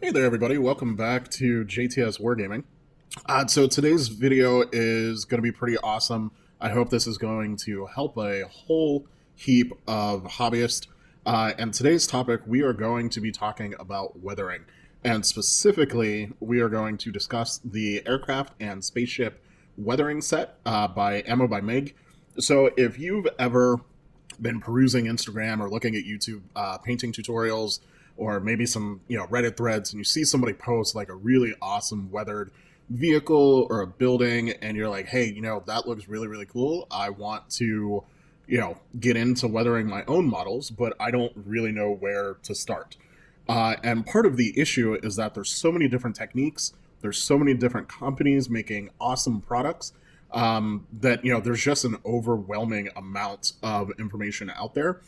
Hey there everybody, welcome back to JTSwargaming. So today's video is going to be pretty awesome. I hope this is going to help a whole heap of hobbyists. And today's topic, we are going to be talking about weathering. And specifically, we are going to discuss the Aircraft and Spaceship Weathering set by Ammo by Meg. So if you've ever been perusing Instagram or looking at YouTube painting tutorials, or maybe some Reddit threads, and you see somebody post like a really awesome weathered vehicle or a building, and you're like, hey, that looks really, really cool. I want to get into weathering my own models, but I don't really know where to start. And part of the issue is that there's so many different techniques, there's so many different companies making awesome products, that there's just an overwhelming amount of information out there.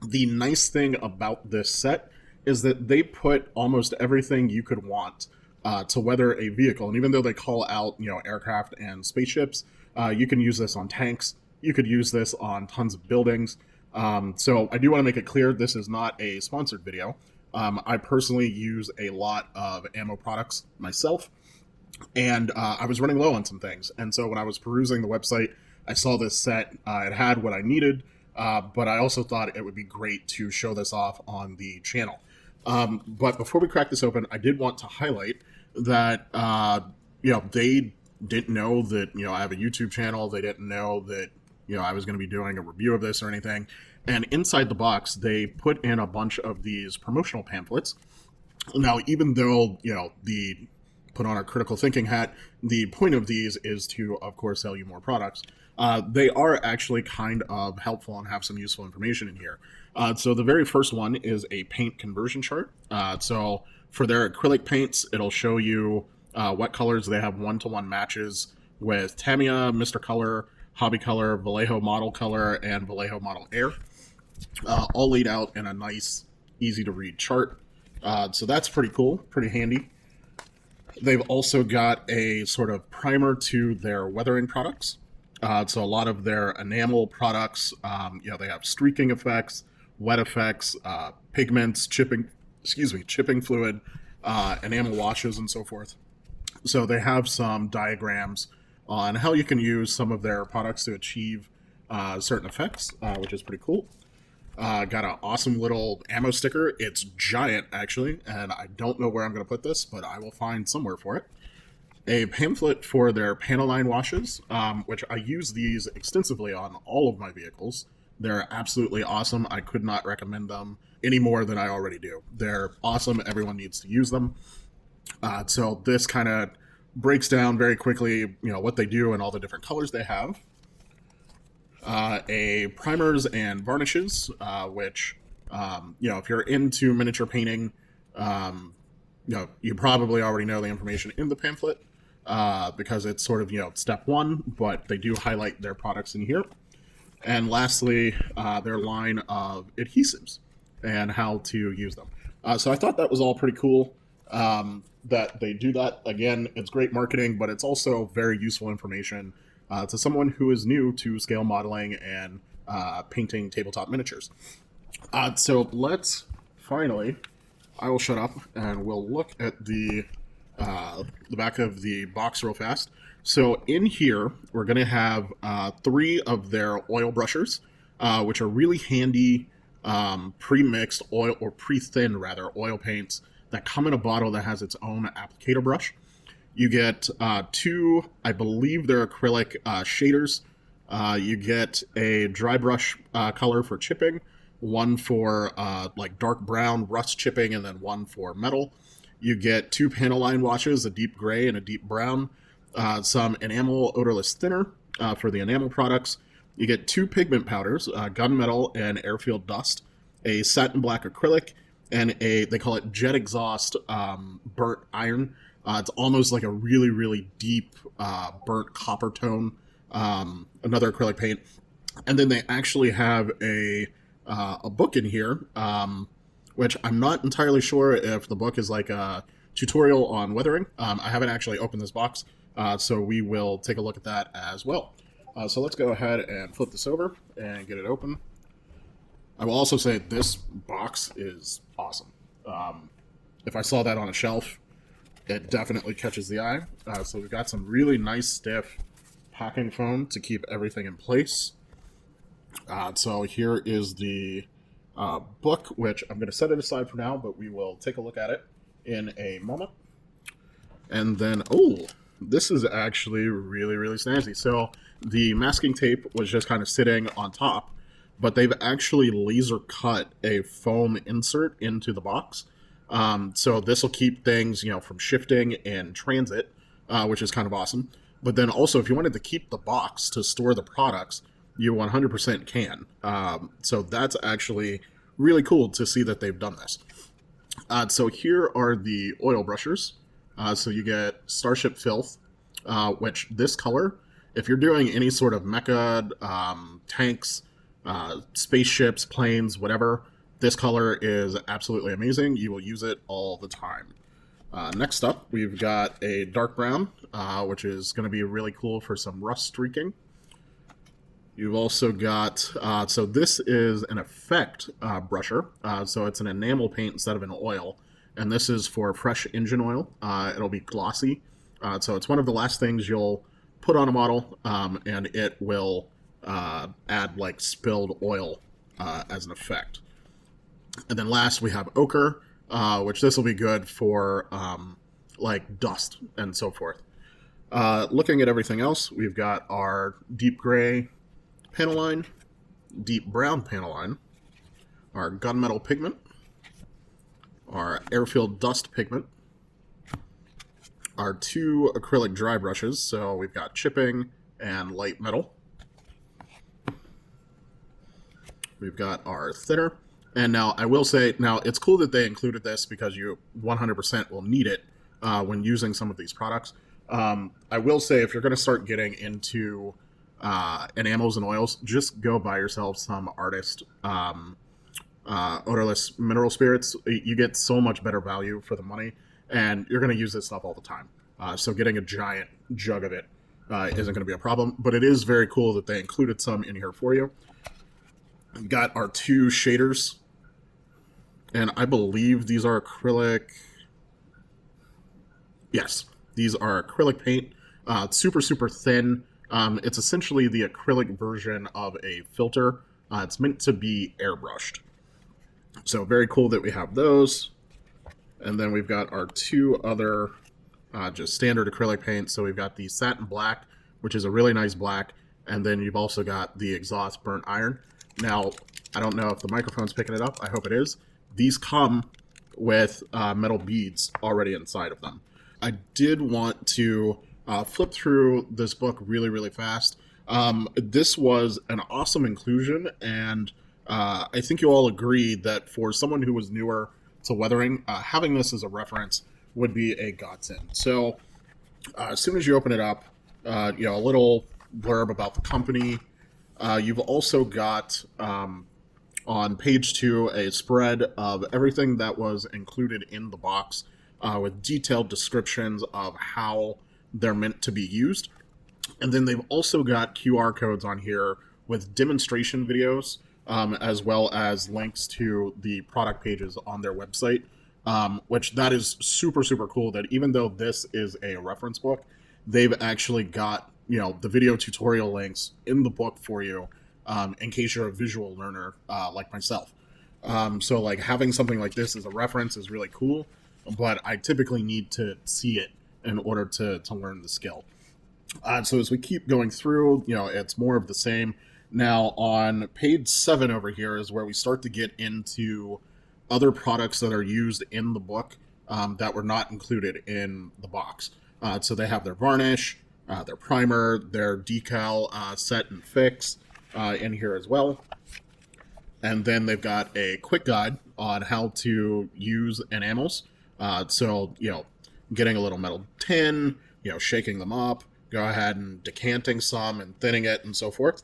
The nice thing about this set is that they put almost everything you could want to weather a vehicle. And even though they call out, aircraft and spaceships, you can use this on tanks. You could use this on tons of buildings. So I do want to make it clear, this is not a sponsored video. I personally use a lot of ammo products myself, and I was running low on some things. And so when I was perusing the website, I saw this set. It had what I needed, but I also thought it would be great to show this off on the channel. But before we crack this open, I did want to highlight that, they didn't know that, I have a YouTube channel. They didn't know that, I was going to be doing a review of this or anything. And inside the box, they put in a bunch of these promotional pamphlets. Now, even though, the put on our critical thinking hat, the point of these is to, of course, sell you more products. They are actually kind of helpful and have some useful information in here. So the very first one is a paint conversion chart. So for their acrylic paints, it'll show you what colors they have one-to-one matches with Tamiya, Mr. Color, Hobby Color, Vallejo Model Color, and Vallejo Model Air, all laid out in a nice, easy-to-read chart. So that's pretty cool, pretty handy. They've also got a sort of primer to their weathering products. So a lot of their enamel products, they have streaking effects, wet effects, pigments, chipping fluid, enamel washes, and so forth. So they have some diagrams on how you can use some of their products to achieve certain effects, which is pretty cool. Got an awesome little ammo sticker. It's giant, actually, and I don't know where I'm going to put this, but I will find somewhere for it. A pamphlet for their panel line washes, which I use these extensively on all of my vehicles. They're absolutely awesome. I could not recommend them any more than I already do. They're awesome. Everyone needs to use them. So this kind of breaks down very quickly, what they do and all the different colors they have. A primers and varnishes, which, if you're into miniature painting, you probably already know the information in the pamphlet, because it's sort of, step one, but they do highlight their products in here. And lastly, their line of adhesives and how to use them. So I thought that was all pretty cool, that they do that. Again, it's great marketing, but it's also very useful information to someone who is new to scale modeling and painting tabletop miniatures. So let's finally, I will shut up and we'll look at the back of the box real fast. So in here, we're going to have 3 of their oil brushers, which are really handy pre-mixed oil, or pre-thinned rather, oil paints that come in a bottle that has its own applicator brush. You get 2, I believe they're acrylic shaders. You get a dry brush color for chipping, one for like dark brown rust chipping, and then one for metal. You get 2 panel line washes, a deep gray and a deep brown, some enamel odorless thinner for the enamel products. You get 2 pigment powders, gunmetal and airfield dust, a satin black acrylic, and they call it jet exhaust burnt iron. It's almost like a really, really deep burnt copper tone, another acrylic paint. And then they actually have a book in here, which I'm not entirely sure if the book is like a tutorial on weathering. I haven't actually opened this box, so we will take a look at that as well. So let's go ahead and flip this over and get it open. I will also say this box is awesome. If I saw that on a shelf, it definitely catches the eye. So we've got some really nice stiff packing foam to keep everything in place. So here is the book, which I'm going to set it aside for now, but we will take a look at it in a moment. And then, oh, this is actually really, really snazzy. So the masking tape was just kind of sitting on top, but they've actually laser cut a foam insert into the box. So this will keep things, from shifting in transit, which is kind of awesome. But then also, if you wanted to keep the box to store the products, you 100% can. So that's actually really cool to see that they've done this. So here are the oil brushers. So you get Starship Filth, which this color, if you're doing any sort of mecha, tanks, spaceships, planes, whatever, this color is absolutely amazing. You will use it all the time. Next up, we've got a dark brown, which is going to be really cool for some rust streaking. You've also got, so this is an effect brusher, so it's an enamel paint instead of an oil, and this is for fresh engine oil. It'll be glossy, so it's one of the last things you'll put on a model, and it will add like spilled oil as an effect. And then last we have ochre, which this will be good for like dust and so forth. Looking at everything else, we've got our deep gray panel line, deep brown panel line, our gunmetal pigment, our airfield dust pigment, our 2 acrylic dry brushes, so we've got chipping and light metal. We've got our thinner, and now I will say, now it's cool that they included this because you 100% will need it when using some of these products. I will say, if you're going to start getting into enamels and oils, just go buy yourself some Artist odorless mineral spirits. You get so much better value for the money, and you're going to use this stuff all the time. So getting a giant jug of it isn't going to be a problem, but it is very cool that they included some in here for you. We've got our 2 shaders, and I believe these are acrylic. Yes, these are acrylic paint. Super, super thin. It's essentially the acrylic version of a filter. It's meant to be airbrushed. So very cool that we have those. And then we've got our 2 other just standard acrylic paints. So we've got the satin black, which is a really nice black. And then you've also got the exhaust burnt iron. Now, I don't know if the microphone's picking it up. I hope it is. These come with metal beads already inside of them. I did want to flip through this book really, really fast. This was an awesome inclusion, and I think you all agree that for someone who was newer to weathering, having this as a reference would be a godsend. So as soon as you open it up, a little blurb about the company. You've also got on page 2 a spread of everything that was included in the box with detailed descriptions of how they're meant to be used. And then they've also got QR codes on here with demonstration videos, as well as links to the product pages on their website, which that is super, super cool that even though this is a reference book, they've actually got, the video tutorial links in the book for you, in case you're a visual learner like myself. So like having something like this as a reference is really cool, but I typically need to see it in order to learn the skill. So as we keep going through, it's more of the same. Now on page 7 over here is where we start to get into other products that are used in the book that were not included in the box. So they have their varnish, their primer, their decal set and fix in here as well. And then they've got a quick guide on how to use enamels. So, getting a little metal tin, shaking them up, go ahead and decanting some and thinning it and so forth.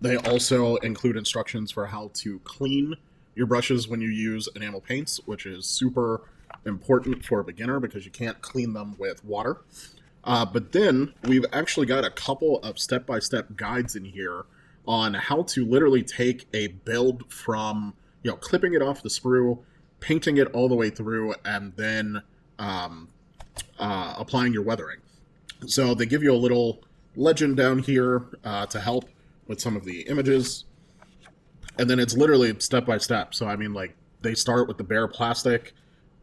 They also include instructions for how to clean your brushes when you use enamel paints, which is super important for a beginner because you can't clean them with water. But then we've actually got a couple of step-by-step guides in here on how to literally take a build from, clipping it off the sprue painting it all the way through, and then applying your weathering. So they give you a little legend down here to help with some of the images, and then it's literally step by step. So I mean, like, they start with the bare plastic,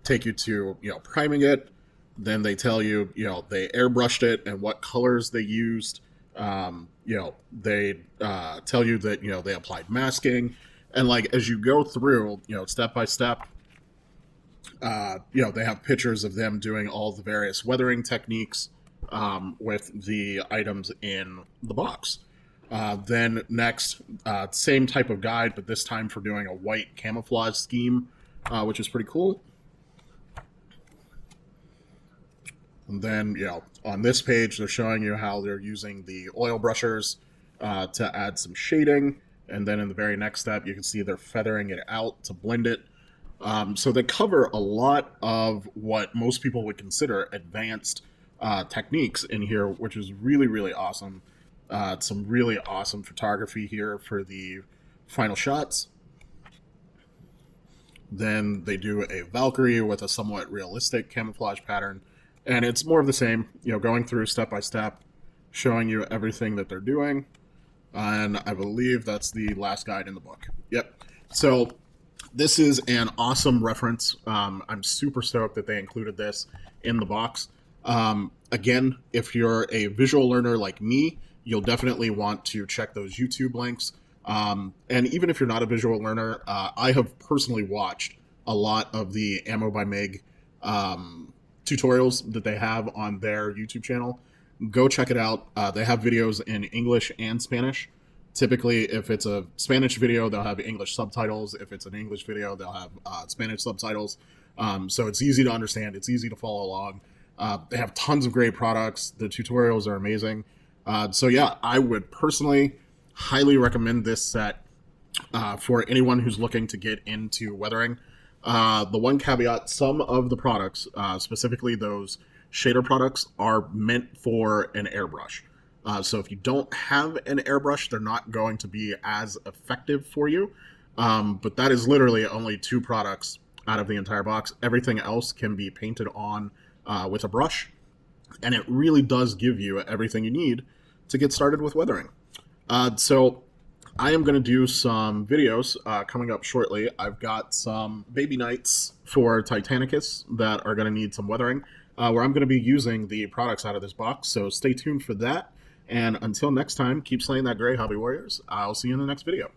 take you to, priming it. Then they tell you, they airbrushed it and what colors they used. They tell you that, they applied masking. And, like, as you go through, step by step, they have pictures of them doing all the various weathering techniques with the items in the box. Then next, same type of guide, but this time for doing a white camouflage scheme, which is pretty cool. And then, on this page, they're showing you how they're using the oil brushers to add some shading. And then in the very next step, you can see they're feathering it out to blend it. So they cover a lot of what most people would consider advanced techniques in here, which is really, really awesome. Some really awesome photography here for the final shots. Then they do a Valkyrie with a somewhat realistic camouflage pattern. And it's more of the same, going through step by step, showing you everything that they're doing. And I believe that's the last guide in the book. Yep. So this is an awesome reference. I'm super stoked that they included this in the box. Again, if you're a visual learner like me, you'll definitely want to check those YouTube links. And even if you're not a visual learner, I have personally watched a lot of the Ammo by Mig tutorials that they have on their YouTube channel. Go check it out. They have videos in English and Spanish. Typically, if it's a Spanish video, they'll have English subtitles. If it's an English video, they'll have Spanish subtitles. So it's easy to understand. It's easy to follow along. They have tons of great products. The tutorials are amazing. So yeah, I would personally highly recommend this set for anyone who's looking to get into weathering. The one caveat, some of the products, specifically those shader products, are meant for an airbrush. So if you don't have an airbrush, they're not going to be as effective for you. But that is literally only 2 products out of the entire box. Everything else can be painted on with a brush. And it really does give you everything you need to get started with weathering. So I am going to do some videos coming up shortly. I've got some baby nights for Titanicus that are going to need some weathering, where I'm going to be using the products out of this box. So stay tuned for that. And until next time, keep slaying that gray, hobby warriors. I'll see you in the next video.